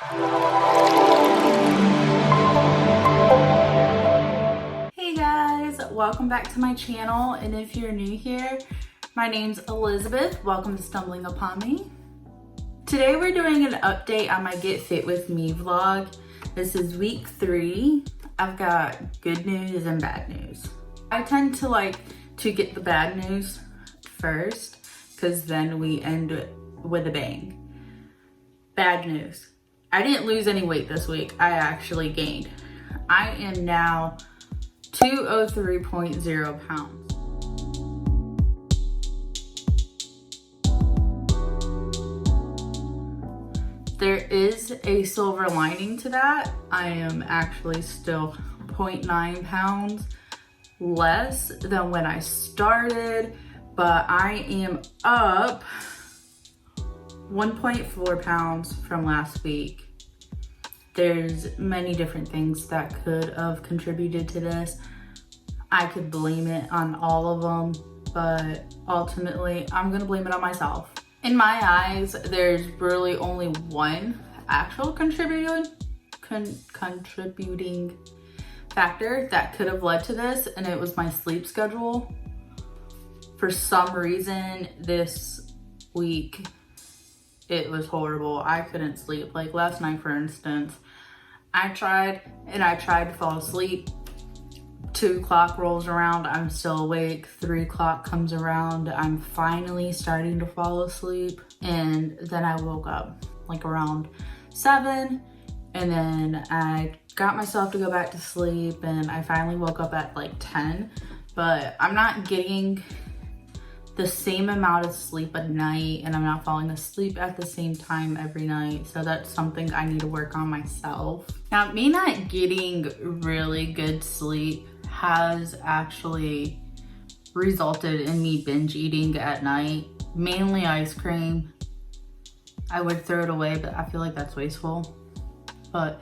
Hey guys, welcome back to my channel, and if you're new here, my name's Elizabeth. Welcome to Stumbling Upon Me. Today we're doing an update on my Get Fit With Me vlog. This is week 3. I've got good news and bad news. I tend to like to get the bad news first because then we end with a bang. Bad news. I didn't lose any weight this week. I actually gained. I am now 203.0 pounds. There is a silver lining to that. I am actually still 0.9 pounds less than when I started, but I am up 1.4 pounds from last week. There's many different things that could have contributed to this. I could blame it on all of them, but ultimately I'm gonna blame it on myself. In my eyes, there's really only one actual contributing factor that could have led to this, and it was my sleep schedule. For some reason this week, it was horrible. I couldn't sleep. Like last night, for instance, I tried to fall asleep. 2 o'clock rolls around, I'm still awake. 3 o'clock comes around, I'm finally starting to fall asleep. And then I woke up like around 7, and then I got myself to go back to sleep, and I finally woke up at like 10. But I'm not getting the same amount of sleep at night, and I'm not falling asleep at the same time every night. So that's something I need to work on myself. Now, me not getting really good sleep has actually resulted in me binge eating at night, mainly ice cream. I would throw it away, but I feel like that's wasteful. But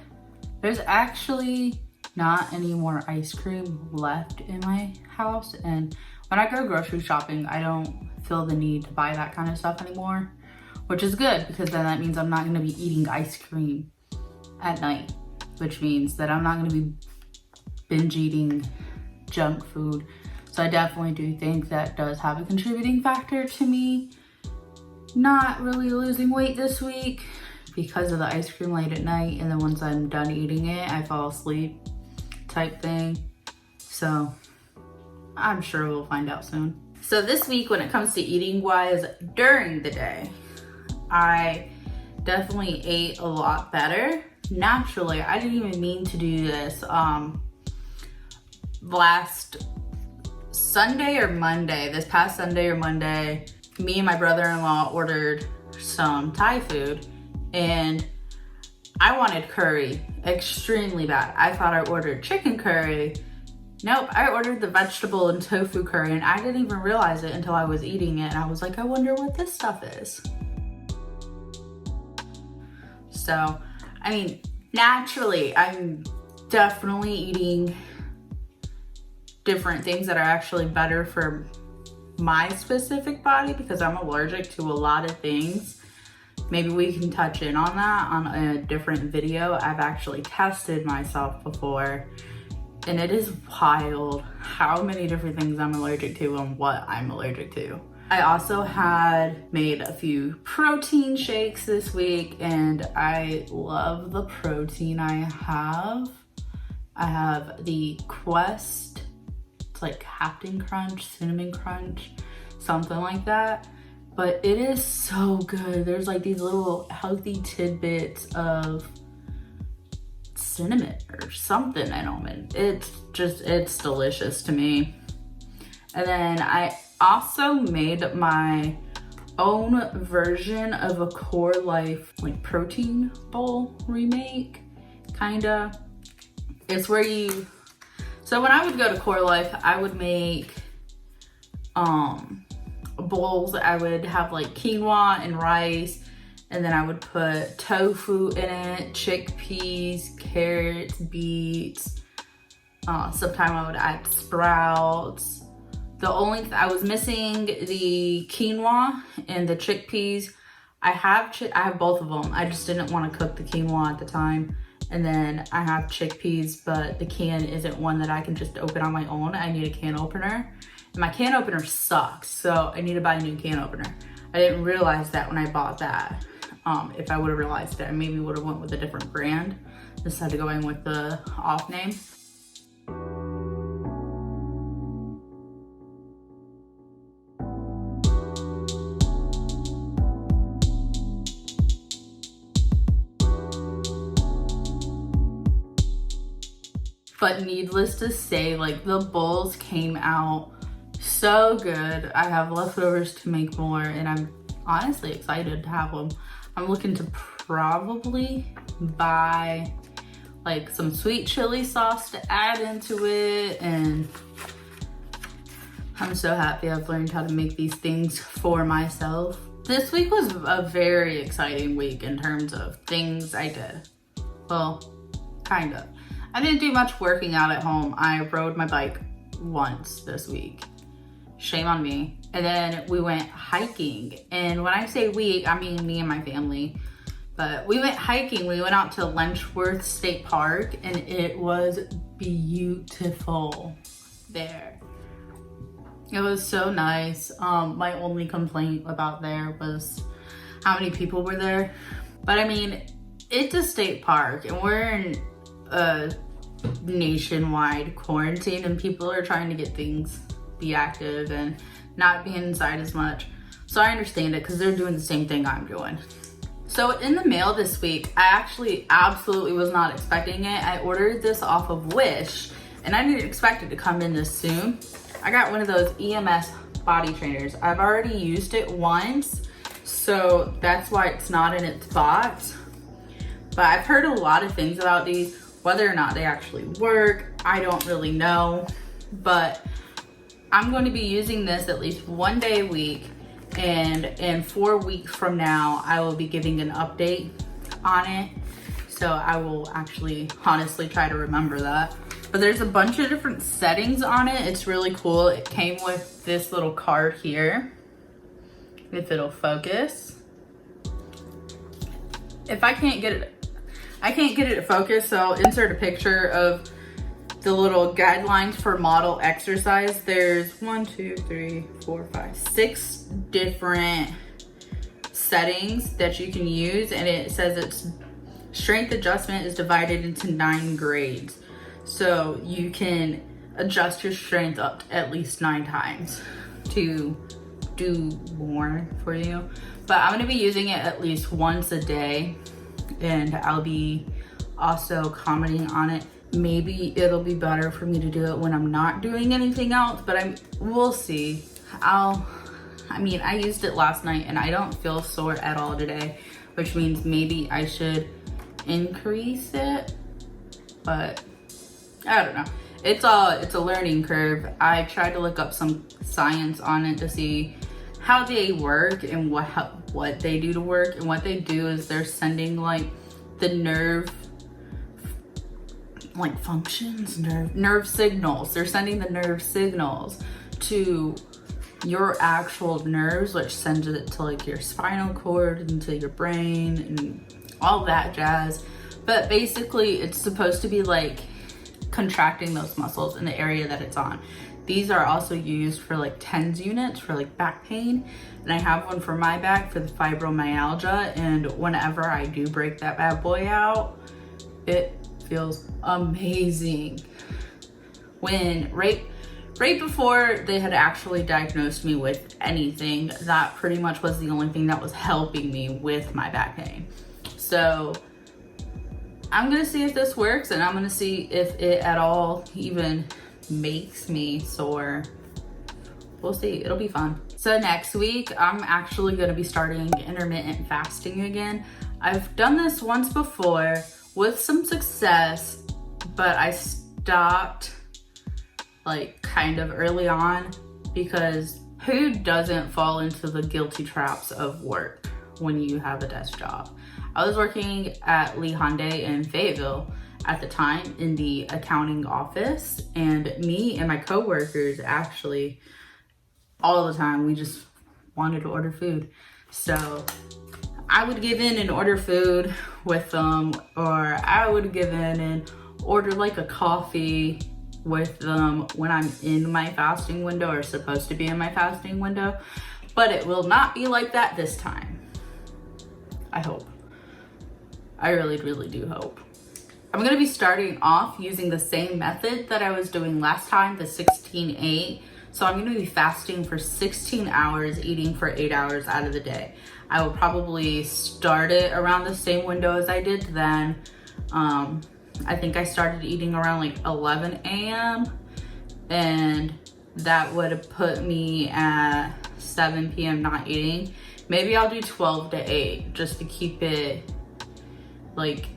there's actually not any more ice cream left in my house, and when I go grocery shopping, I don't feel the need to buy that kind of stuff anymore, which is good because then that means I'm not gonna be eating ice cream at night, which means that I'm not gonna be binge eating junk food. So I definitely do think that does have a contributing factor to me not really losing weight this week, because of the ice cream late at night, and then once I'm done eating it, I fall asleep type thing. So I'm sure we'll find out soon. So this week, when it comes to eating wise during the day, I definitely ate a lot better. Naturally, I didn't even mean to do this. Last Sunday or Monday, this past Sunday or Monday, me and my brother-in-law ordered some Thai food, and I wanted curry extremely bad. I thought I ordered chicken curry. Nope, I ordered the vegetable and tofu curry, and I didn't even realize it until I was eating it, and I was like, I wonder what this stuff is. So, I mean, naturally, I'm definitely eating different things that are actually better for my specific body because I'm allergic to a lot of things. Maybe we can touch in on that on a different video. I've actually tested myself before, and it is wild how many different things I'm allergic to and what I'm allergic to. I also had made a few protein shakes this week, and I love the protein I have. I have the Quest, it's like Captain Crunch, Cinnamon Crunch, something like that. But it is so good. There's like these little healthy tidbits of cinnamon or something in them, and it's delicious to me. And then I also made my own version of a Core Life like protein bowl remake, kinda. It's where so when I would go to Core Life, I would make bowls. I would have like quinoa and rice, and then I would put tofu in it, chickpeas, carrots, beets. Sometimes I would add sprouts. I was missing the quinoa and the chickpeas. I have both of them. I just didn't want to cook the quinoa at the time. And then I have chickpeas, but the can isn't one that I can just open on my own. I need a can opener. And my can opener sucks, so I need to buy a new can opener. I didn't realize that when I bought that. If I would have realized it, I maybe would have went with a different brand instead of going with the off name. But needless to say, like, the bowls came out so good. I have leftovers to make more, and I'm honestly excited to have them. I'm looking to probably buy like some sweet chili sauce to add into it, and I'm so happy I've learned how to make these things for myself. This week was a very exciting week in terms of things I did. Well, kind of. I didn't do much working out at home. I rode my bike once this week. Shame on me. And then we went hiking. And when I say we, I mean me and my family. But we went hiking. We went out to Lenchworth State Park, and it was beautiful there. It was so nice. My only complaint about there was how many people were there. But I mean, it's a state park, and we're in a nationwide quarantine, and people are trying to get things, be active and not be inside as much. So I understand it because they're doing the same thing I'm doing. So in the mail this week, I actually absolutely was not expecting it. I ordered this off of Wish, and I didn't expect it to come in this soon. I got one of those EMS body trainers. I've already used it once, so that's why it's not in its box. But I've heard a lot of things about these. Whether or not they actually work, I don't really know. But I'm going to be using this at least one day a week. And in 4 weeks from now, I will be giving an update on it. So I will actually honestly try to remember that. But there's a bunch of different settings on it. It's really cool. It came with this little card here, if it'll focus. If I can't get it to focus, so I'll insert a picture of the little guidelines for model exercise. There's 6 different settings that you can use, and it says its strength adjustment is divided into 9 grades. So you can adjust your strength up to at least 9 times to do more for you. But I'm gonna be using it at least once a day, and I'll be also commenting on it. Maybe it'll be better for me to do it when I'm not doing anything else, but we'll see. I used it last night and I don't feel sore at all today, which means maybe I should increase it, but I don't know. It's a learning curve. I tried to look up some science on it to see how they work and what they do to work. And what they do is they're sending like the nerve signals. They're sending the nerve signals to your actual nerves, which sends it to like your spinal cord and to your brain and all that jazz. But basically it's supposed to be like contracting those muscles in the area that it's on. These are also used for like TENS units for like back pain. And I have one for my back for the fibromyalgia. And whenever I do break that bad boy out, it feels amazing. When right before they had actually diagnosed me with anything, that pretty much was the only thing that was helping me with my back pain. So I'm gonna see if this works, and I'm gonna see if it at all even makes me sore. We'll see, it'll be fun. So next week, I'm actually gonna be starting intermittent fasting again. I've done this once before with some success, but I stopped like kind of early on, because who doesn't fall into the guilty traps of work when you have a desk job? I was working at Lee Hyundai in Fayetteville at the time in the accounting office, and me and my coworkers actually all the time, we just wanted to order food. So I would give in and order food with them, or I would give in and order like a coffee with them when I'm in my fasting window or supposed to be in my fasting window. But it will not be like that this time. I hope. I really, really do hope. I'm gonna be starting off using the same method that I was doing last time, the 16-8. So I'm gonna be fasting for 16 hours, eating for 8 hours out of the day. I will probably start it around the same window as I did then. I think I started eating around like 11 a.m. and that would have put me at 7 p.m. not eating. Maybe I'll do 12 to 8 just to keep it like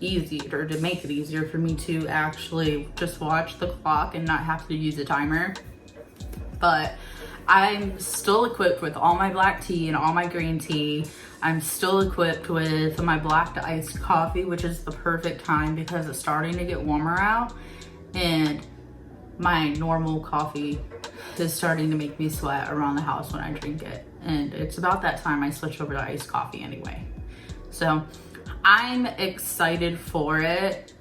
easier, or to make it easier for me to actually just watch the clock and not have to use a timer. But I'm still equipped with all my black tea and all my green tea. I'm still equipped with my black to iced coffee, which is the perfect time because it's starting to get warmer out, and my normal coffee is starting to make me sweat around the house when I drink it. And it's about that time I switch over to iced coffee anyway. So I'm excited for it.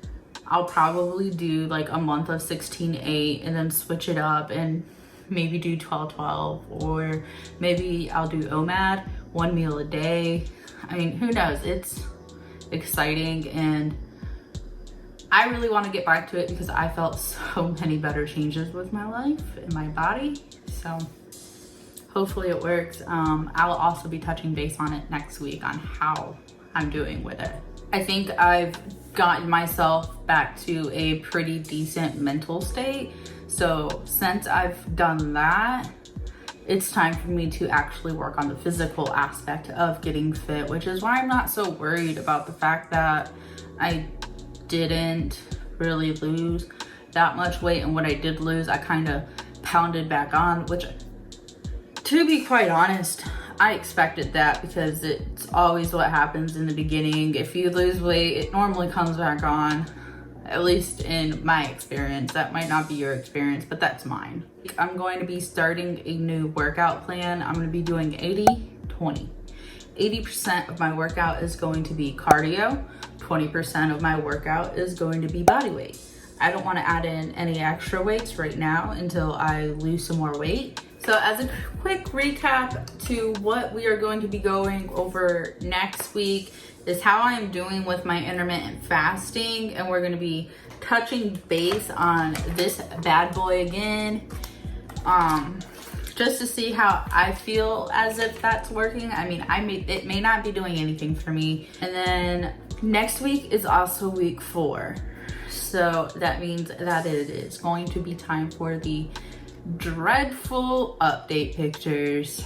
I'll probably do like a month of 16-8 and then switch it up and maybe do 12-12, or maybe I'll do OMAD, 1 meal a day. I mean, who knows? It's exciting, and I really want to get back to it because I felt so many better changes with my life and my body. So hopefully it works. I'll also be touching base on it next week on how I'm doing with it. I think I've gotten myself back to a pretty decent mental state. So since I've done that, it's time for me to actually work on the physical aspect of getting fit, which is why I'm not so worried about the fact that I didn't really lose that much weight, and what I did lose, I kind of pounded back on, which, to be quite honest, I expected that because it's always what happens in the beginning. If you lose weight, it normally comes back on, at least in my experience. That might not be your experience, but that's mine. I'm going to be starting a new workout plan. I'm going to be doing 80-20. 80% of my workout is going to be cardio. 20% of my workout is going to be body weight. I don't want to add in any extra weights right now until I lose some more weight. So as a quick recap to what we are going to be going over next week is how I am doing with my intermittent fasting, and we're going to be touching base on this bad boy again, just to see how I feel as if that's working. I mean, it may not be doing anything for me. And then next week is also week 4. So that means that it is going to be time for the dreadful update pictures.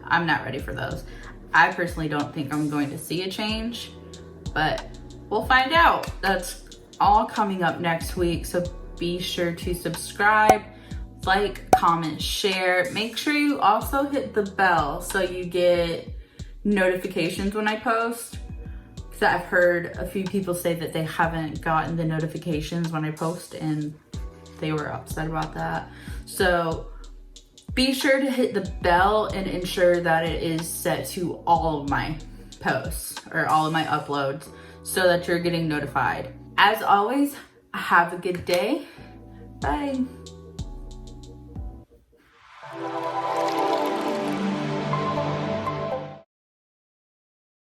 I'm not ready for those. I personally don't think I'm going to see a change, but we'll find out. That's all coming up next week. So be sure to subscribe, like, comment, share. Make sure you also hit the bell so you get notifications when I post. Because I've heard a few people say that they haven't gotten the notifications when I post, and they were upset about that. So be sure to hit the bell and ensure that it is set to all of my posts or all of my uploads so that you're getting notified. As always, have a good day. Bye.